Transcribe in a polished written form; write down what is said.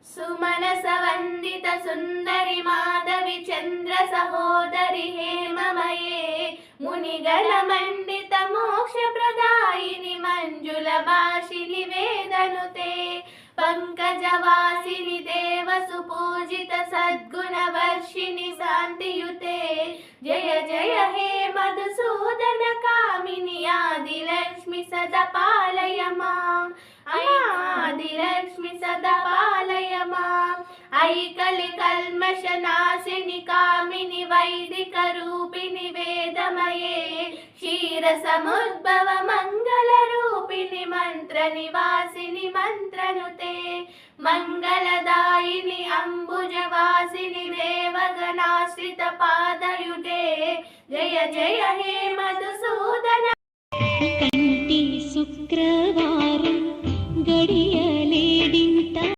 सुमनस वंदित सुंदरी माधवी चंद्र सहोदरी हेममये मुनिगण मंडित मोक्ष प्रदायिनि मंजुल भाषिनि वेदनुते पंकजवासिनि देव सुपूजित सद्गुण वर्षिणि शांतियुते जय जय हे मधुसूदन कामिनि आदिलक्ष्मि सदा पालय मां आदिलक्ष्मि सदा पालय मां ऐकलि कल्मषनाशिनि कामिनि वैदिक रूपिणि वेदमये क्षीर समुद्भव मंगल रूपिणि मंत्र निवासिनि मंत्रनुते मंगलदायिनि अंबुजवासिनि देवगणाश्रित पादयुते जय जय हे मधुसूदन कंठी शुक्रवार